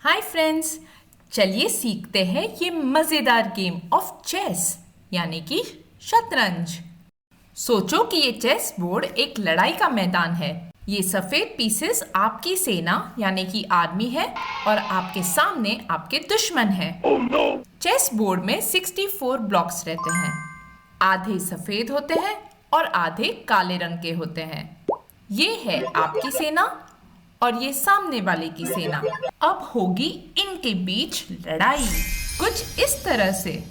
Hi friends, चलिए सीखते हैं ये मज़ेदार गेम ऑफ चेस यानी कि शतरंज। सोचो कि ये चेस बोर्ड एक लड़ाई का मैदान है। ये सफ़ेद पीसेस आपकी सेना यानी कि आर्मी है और आपके सामने आपके दुश्मन है। चेस बोर्ड में 64 ब्लॉक्स रहते हैं। आधे सफ़ेद होते हैं और आधे काले रंग के होते हैं। ये है आपकी सेना और ये सामने वाले की सेना। अब होगी इनके बीच लड़ाई कुछ इस तरह से।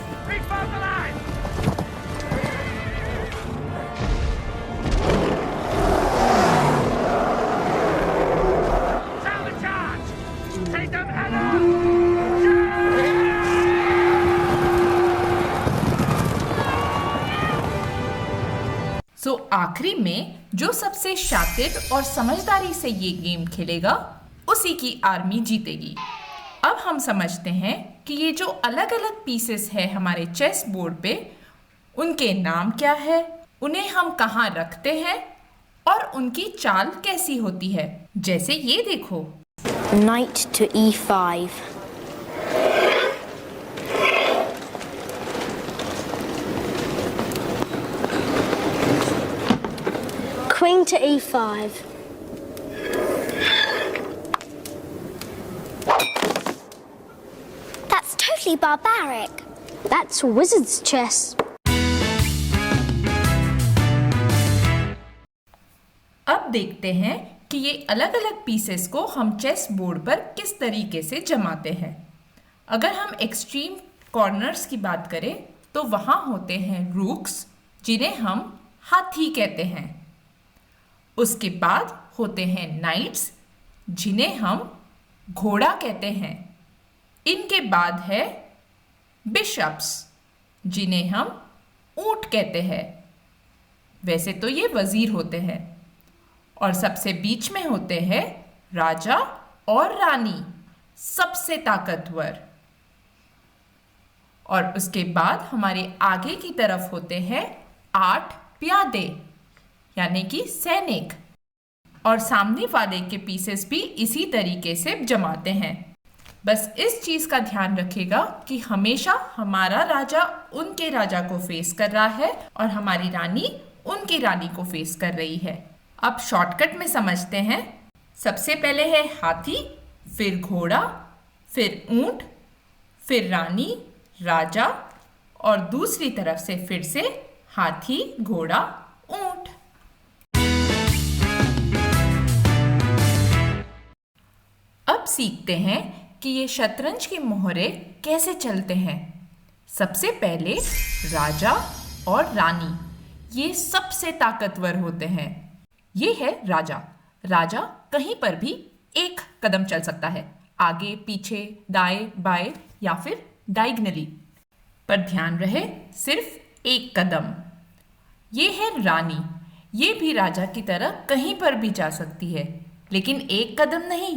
आखिरी में जो सबसे शातिर और समझदारी से ये गेम खेलेगा उसी की आर्मी जीतेगी। अब हम समझते हैं कि ये जो अलग अलग पीसेस है हमारे चेस बोर्ड पे, उनके नाम क्या है, उन्हें हम कहाँ रखते हैं और उनकी चाल कैसी होती है। जैसे ये देखो, Knight to e5. Queen to e5. That's totally barbaric. That's wizard's chess. अब देखते हैं कि ये अलग अलग पीसेस को हम चेस बोर्ड पर किस तरीके से जमाते हैं। अगर हम एक्सट्रीम कॉर्नर्स की बात करें तो वहाँ होते हैं रूक्स, जिन्हें हम हाथी कहते हैं। उसके बाद होते हैं नाइट्स, जिन्हें हम घोड़ा कहते हैं। इनके बाद है बिशप्स, जिन्हें हम ऊंट कहते हैं। वैसे तो ये वजीर होते हैं। और सबसे बीच में होते हैं राजा और रानी, सबसे ताकतवर। और उसके बाद हमारे आगे की तरफ होते हैं 8 प्यादे यानी कि सैनिक। और सामने वाले के पीसेस भी इसी तरीके से जमाते हैं। बस इस चीज़ का ध्यान रखिएगा कि हमेशा हमारा राजा उनके राजा को फेस कर रहा है और हमारी रानी उनकी रानी को फेस कर रही है। अब शॉर्टकट में समझते हैं। सबसे पहले है हाथी, फिर घोड़ा, फिर ऊंट, फिर रानी, राजा और दूसरी तरफ से फिर से हाथी, घोड़ा, ऊंट। अब सीखते हैं कि ये शतरंज के मोहरे कैसे चलते हैं। सबसे पहले राजा और रानी, ये सबसे ताकतवर होते हैं। ये है राजा। राजा कहीं पर भी एक कदम चल सकता है, आगे पीछे, दाएं बाएं या फिर डायगनली, पर ध्यान रहे सिर्फ एक कदम। ये है रानी। ये भी राजा की तरह कहीं पर भी जा सकती है, लेकिन एक कदम नहीं,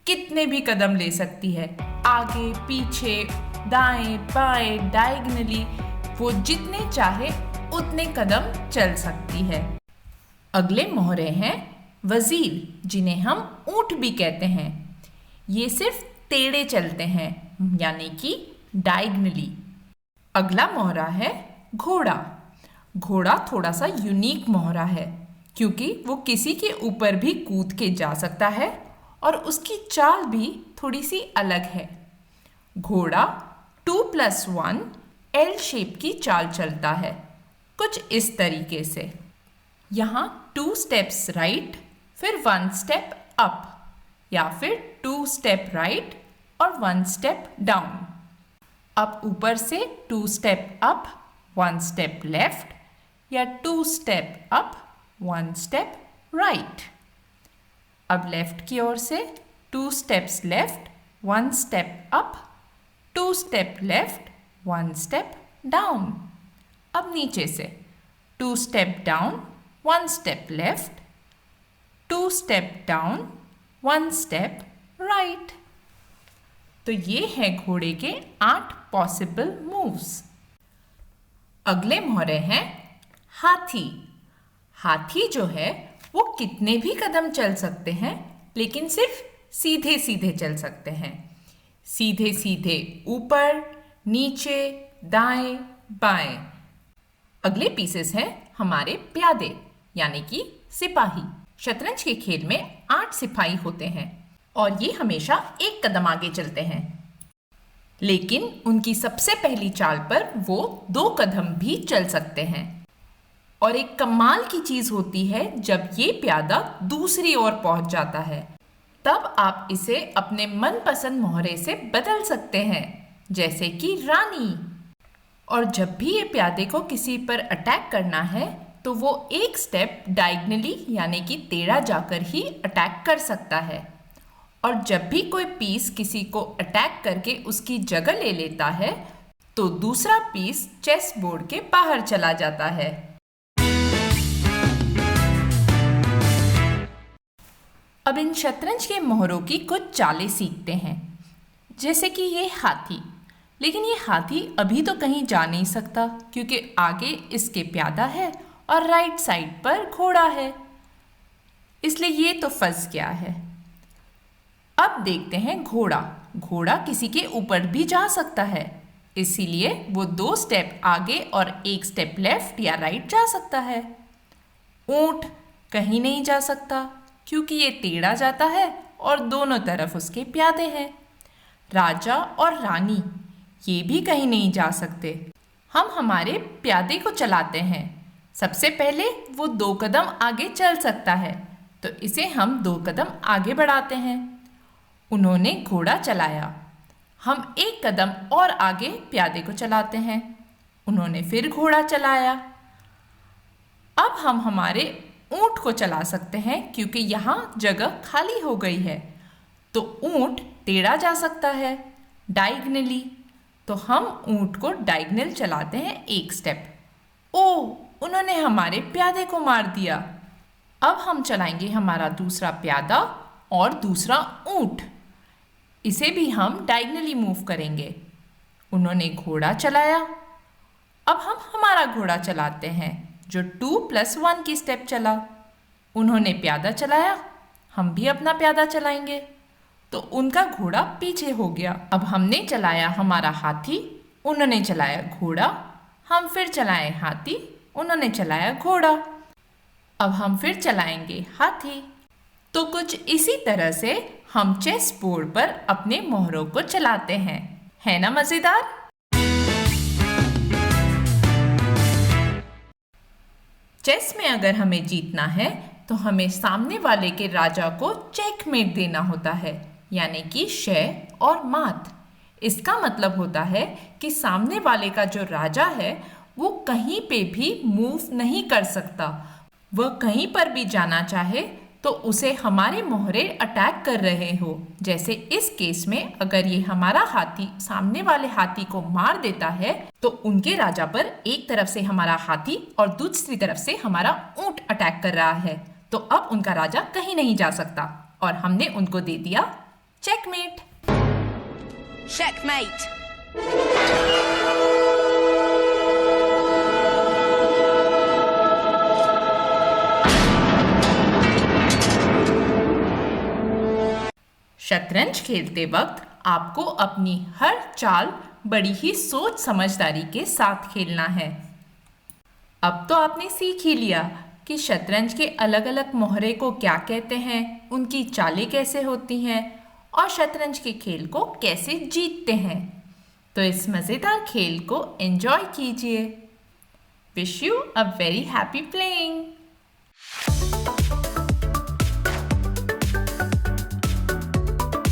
कितने भी कदम ले सकती है, आगे पीछे, दाएं बाएं, डायगनली, वो जितने चाहे उतने कदम चल सकती है। अगले मोहरे हैं वजीर, जिन्हें हम ऊंट भी कहते हैं। ये सिर्फ टेढ़े चलते हैं यानी कि डायगनली। अगला मोहरा है घोड़ा। घोड़ा थोड़ा सा यूनिक मोहरा है, क्योंकि वो किसी के ऊपर भी कूद के जा सकता है और उसकी चाल भी थोड़ी सी अलग है। घोड़ा 2+1 एल शेप की चाल चलता है, कुछ इस तरीके से। यहाँ 2 स्टेप्स राइट, फिर 1 स्टेप अप, या फिर 2 स्टेप राइट और 1 स्टेप डाउन। अब ऊपर से 2 स्टेप अप, 1 स्टेप लेफ्ट, या 2 स्टेप अप, 1 स्टेप राइट। अब लेफ्ट की ओर से 2 steps left, 1 step up, 2 step left, 1 step down. अब नीचे से 2 step down, 1 step left, 2 step down, 1 step right. तो ये है घोड़े के 8 पॉसिबल मूव्स। अगले मोहरे हैं हाथी। हाथी जो है वो कितने भी कदम चल सकते हैं, लेकिन सिर्फ सीधे सीधे चल सकते हैं। सीधे सीधे ऊपर, नीचे, दाएं, बाएं। अगले पीसेस हैं हमारे प्यादे यानी कि सिपाही। शतरंज के खेल में 8 सिपाही होते हैं और ये हमेशा एक कदम आगे चलते हैं, लेकिन उनकी सबसे पहली चाल पर वो 2 कदम भी चल सकते हैं। और एक कमाल की चीज होती है जब ये प्यादा दूसरी ओर पहुंच जाता है, तब आप इसे अपने मनपसंद मोहरे से बदल सकते हैं, जैसे कि रानी। और जब भी ये प्यादे को किसी पर अटैक करना है तो वो एक स्टेप डायगनली यानी कि टेढ़ा जाकर ही अटैक कर सकता है। और जब भी कोई पीस किसी को अटैक करके उसकी जगह ले लेता है तो दूसरा पीस चेस बोर्ड के बाहर चला जाता है। अब इन शतरंज के मोहरों की कुछ चालें सीखते हैं, जैसे कि ये हाथी। लेकिन ये हाथी अभी तो कहीं जा नहीं सकता क्योंकि आगे इसके प्यादा है और राइट साइड पर घोड़ा है, इसलिए ये तो फंस गया है। अब देखते हैं घोड़ा। घोड़ा किसी के ऊपर भी जा सकता है, इसीलिए वो 2 स्टेप आगे और 1 स्टेप लेफ्ट या राइट जा सकता है। ऊंट कहीं नहीं जा सकता क्योंकि ये टेढ़ा जाता है और दोनों तरफ उसके प्यादे हैं। राजा और रानी ये भी कहीं नहीं जा सकते। हम हमारे प्यादे को चलाते हैं। सबसे पहले वो 2 कदम आगे चल सकता है, तो इसे हम 2 कदम आगे बढ़ाते हैं। उन्होंने घोड़ा चलाया, हम 1 कदम और आगे प्यादे को चलाते हैं। उन्होंने फिर घोड़ा चलाया। अब हम हमारे ऊंट को चला सकते हैं क्योंकि यहाँ जगह खाली हो गई है, तो ऊंट टेढ़ा जा सकता है डायगनली, तो हम ऊंट को डायगनल चलाते हैं 1 स्टेप। ओ, उन्होंने हमारे प्यादे को मार दिया। अब हम चलाएंगे हमारा दूसरा प्यादा और दूसरा ऊंट, इसे भी हम डायगनली मूव करेंगे। उन्होंने घोड़ा चलाया, अब हम हमारा घोड़ा चलाते हैं जो 2+1 की स्टेप चला। उन्होंने प्यादा चलाया, हम भी अपना प्यादा चलाएंगे, तो उनका घोड़ा पीछे हो गया। अब हमने चलाया हमारा हाथी, उन्होंने चलाया घोड़ा, हम फिर चलाएं हाथी, उन्होंने चलाया घोड़ा। अब हम फिर चलाएंगे हाथी। तो कुछ इसी तरह से हम चेस बोर्ड पर अपने मोहरों को चलाते हैं, है ना मजेदार? चेस में अगर हमें जीतना है तो हमें सामने वाले के राजा को चेकमेट देना होता है, यानी कि शय और मात। इसका मतलब होता है कि सामने वाले का जो राजा है वो कहीं पे भी मूव नहीं कर सकता। वह कहीं पर भी जाना चाहे तो उसे हमारे मोहरे अटैक कर रहे हो। जैसे इस केस में अगर ये हमारा हाथी सामने वाले हाथी को मार देता है तो उनके राजा पर एक तरफ से हमारा हाथी और दूसरी तरफ से हमारा ऊंट अटैक कर रहा है, तो अब उनका राजा कहीं नहीं जा सकता और हमने उनको दे दिया चेकमेट। Checkmate. शतरंज खेलते वक्त आपको अपनी हर चाल बड़ी ही सोच समझदारी के साथ खेलना है। अब तो आपने सीख ही लिया कि शतरंज के अलग अलग मोहरे को क्या कहते हैं, उनकी चालें कैसे होती हैं और शतरंज के खेल को कैसे जीतते हैं। तो इस मज़ेदार खेल को एंजॉय कीजिए। Wish you a very happy playing.